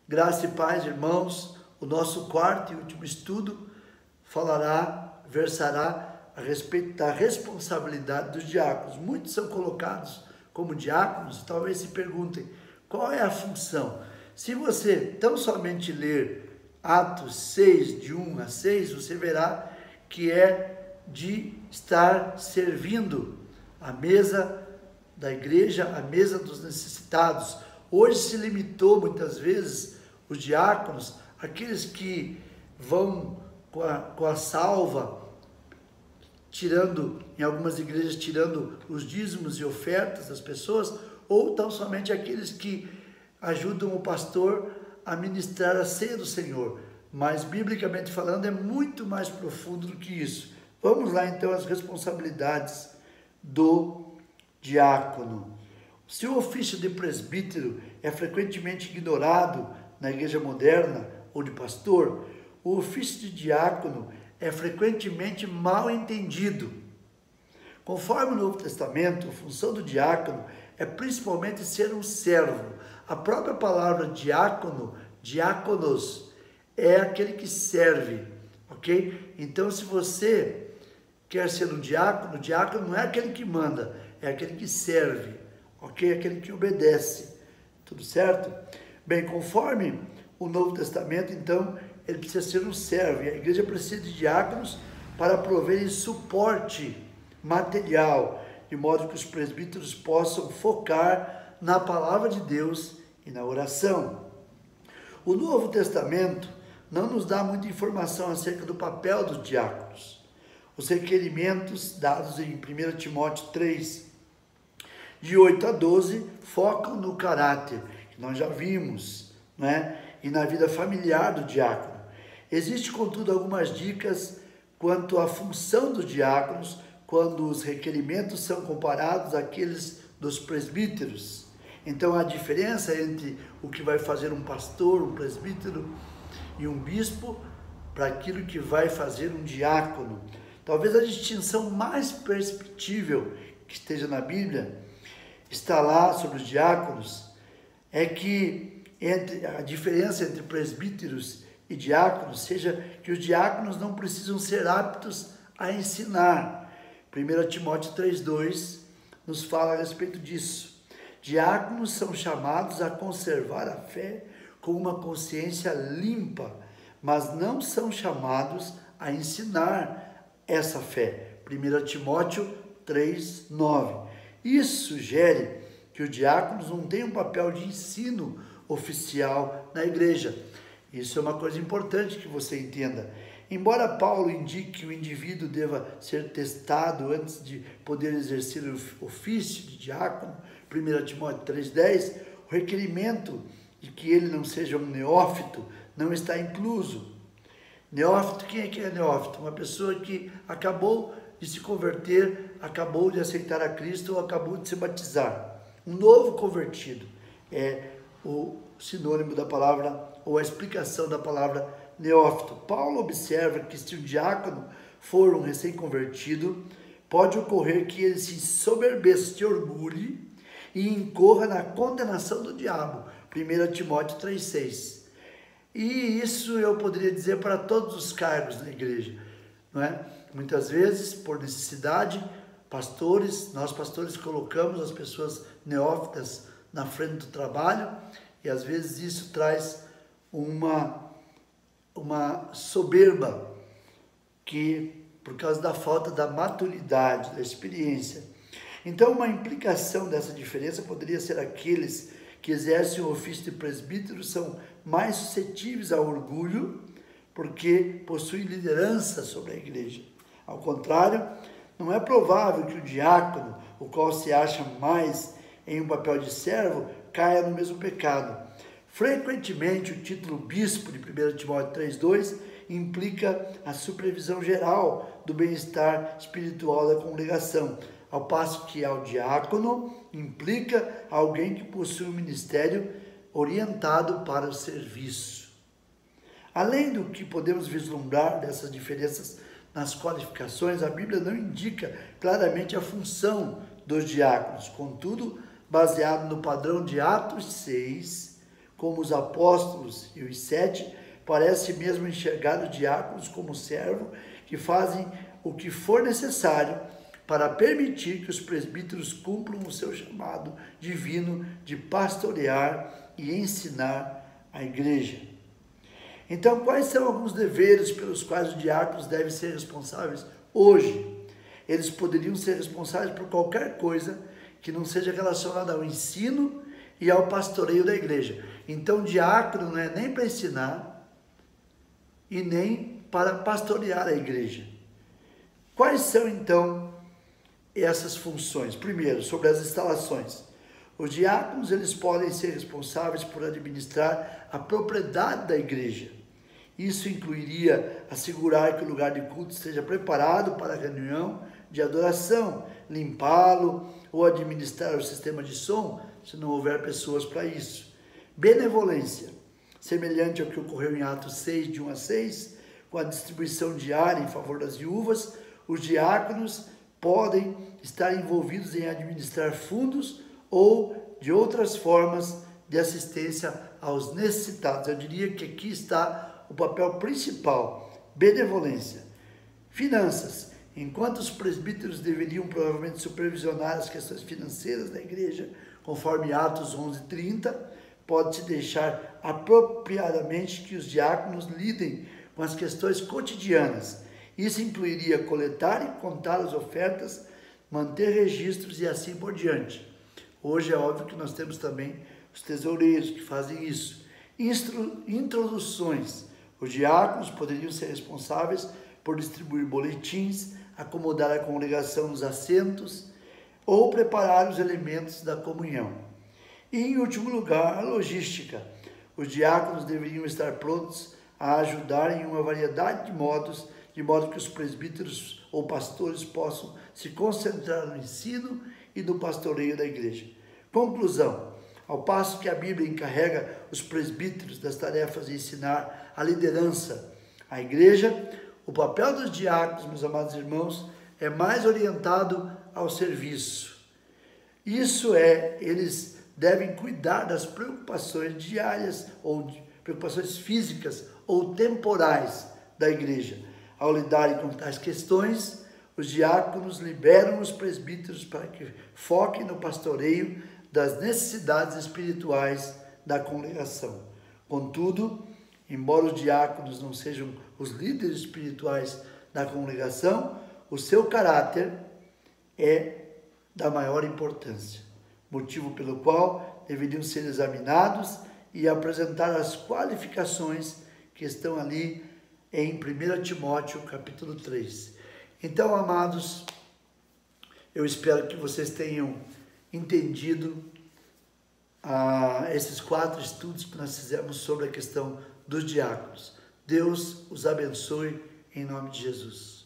Graça e paz, irmãos. O nosso quarto e último estudo versará a respeito da responsabilidade dos diáconos. Muitos são colocados como diáconos e talvez se perguntem qual é a função. Se você tão somente ler Atos 6, de 1 a 6, você verá que é de estar servindo a mesa da igreja, a mesa dos necessitados. Hoje se limitou muitas vezes os diáconos, aqueles que vão com a salva, tirando, em algumas igrejas, tirando os dízimos e ofertas das pessoas, ou tão somente aqueles que ajudam o pastor a ministrar a ceia do Senhor. Mas, biblicamente falando, é muito mais profundo do que isso. Vamos lá, então, às responsabilidades do diácono. Se o ofício de presbítero é frequentemente ignorado na igreja moderna ou de pastor, o ofício de diácono é frequentemente mal entendido. Conforme o Novo Testamento, a função do diácono é principalmente ser um servo. A própria palavra diácono, diáconos, é aquele que serve, ok? Então, se você quer ser um diácono, o diácono não é aquele que manda, é aquele que serve, ok? Aquele que obedece, tudo certo? Bem, conforme o Novo Testamento, então, ele precisa ser um servo, e a igreja precisa de diáconos para proverem suporte material, de modo que os presbíteros possam focar na palavra de Deus e na oração. O Novo Testamento não nos dá muita informação acerca do papel dos diáconos. Os requerimentos dados em 1 Timóteo 3, de 8 a 12, focam no caráter, que nós já vimos, né? E na vida familiar do diácono. Existe, contudo, algumas dicas quanto à função dos diáconos quando os requerimentos são comparados àqueles dos presbíteros. Então, a diferença entre o que vai fazer um pastor, um presbítero e um bispo para aquilo que vai fazer um diácono. Talvez a distinção mais perceptível que esteja na Bíblia está lá sobre os diáconos, é que a diferença entre presbíteros e diáconos seja que os diáconos não precisam ser aptos a ensinar. 1 Timóteo 3,2 nos fala a respeito disso. Diáconos são chamados a conservar a fé com uma consciência limpa, mas não são chamados a ensinar essa fé. 1 Timóteo 3,9. Isso sugere que os diáconos não têm um papel de ensino oficial na igreja. Isso é uma coisa importante que você entenda. Embora Paulo indique que o indivíduo deva ser testado antes de poder exercer o ofício de diácono, 1 Timóteo 3,10, o requerimento de que ele não seja um neófito não está incluso. Neófito, quem é que é neófito? Uma pessoa que acabou de se converter, acabou de aceitar a Cristo ou acabou de se batizar. Um novo convertido é o sinônimo da palavra, ou a explicação da palavra neófito. Paulo observa que se o diácono for um recém-convertido, pode ocorrer que ele se soberbeça, se orgulhe e incorra na condenação do diabo. 1 Timóteo 3,6. E isso eu poderia dizer para todos os cargos da igreja, não é? Muitas vezes, por necessidade, nós pastores colocamos as pessoas neófitas na frente do trabalho, e às vezes isso traz uma soberba, que por causa da falta da maturidade, da experiência. Então, uma implicação dessa diferença poderia ser aqueles que exercem o ofício de presbítero são mais suscetíveis ao orgulho, porque possuem liderança sobre a igreja. Ao contrário, não é provável que o diácono, o qual se acha mais em um papel de servo, caia no mesmo pecado. Frequentemente, o título bispo de 1 Timóteo 3,2 implica a supervisão geral do bem-estar espiritual da congregação, ao passo que ao diácono implica alguém que possui um ministério orientado para o serviço. Além do que podemos vislumbrar dessas diferenças nas qualificações, a Bíblia não indica claramente a função dos diáconos. Contudo, baseado no padrão de Atos 6, como os apóstolos e os 7, parece mesmo enxergar os diáconos como servo que fazem o que for necessário para permitir que os presbíteros cumpram o seu chamado divino de pastorear e ensinar a igreja. Então, quais são alguns deveres pelos quais os diáconos devem ser responsáveis hoje? Eles poderiam ser responsáveis por qualquer coisa que não seja relacionada ao ensino e ao pastoreio da igreja. Então, diácono não é nem para ensinar e nem para pastorear a igreja. Quais são, então, essas funções? Primeiro, sobre as instalações. Os diáconos, eles podem ser responsáveis por administrar a propriedade da igreja. Isso incluiria assegurar que o lugar de culto esteja preparado para a reunião de adoração, limpá-lo ou administrar o sistema de som, se não houver pessoas para isso. Benevolência, semelhante ao que ocorreu em Atos 6, de 1 a 6, com a distribuição diária em favor das viúvas, os diáconos podem estar envolvidos em administrar fundos ou de outras formas de assistência aos necessitados. Eu diria que aqui está o papel principal: benevolência. Finanças. Enquanto os presbíteros deveriam provavelmente supervisionar as questões financeiras da igreja, conforme Atos 11:30, pode-se deixar apropriadamente que os diáconos lidem com as questões cotidianas. Isso incluiria coletar e contar as ofertas, manter registros e assim por diante. Hoje é óbvio que nós temos também os tesoureiros que fazem isso. Introduções. Os diáconos poderiam ser responsáveis por distribuir boletins, acomodar a congregação nos assentos ou preparar os elementos da comunhão. E, em último lugar, a logística. Os diáconos deveriam estar prontos a ajudar em uma variedade de modos, de modo que os presbíteros ou pastores possam se concentrar no ensino e no pastoreio da igreja. Conclusão: ao passo que a Bíblia encarrega os presbíteros das tarefas de ensinar a liderança à igreja, o papel dos diáconos, meus amados irmãos, é mais orientado ao serviço. Isso é, eles devem cuidar das preocupações diárias ou preocupações físicas ou temporais da igreja. Ao lidarem com tais questões, os diáconos liberam os presbíteros para que foquem no pastoreio das necessidades espirituais da congregação. Contudo, embora os diáconos não sejam os líderes espirituais da congregação, o seu caráter é da maior importância, motivo pelo qual deveriam ser examinados e apresentar as qualificações que estão ali em 1 Timóteo capítulo 3. Então, amados, eu espero que vocês tenham entendido esses 4 estudos que nós fizemos sobre a questão dos diáconos. Deus os abençoe em nome de Jesus.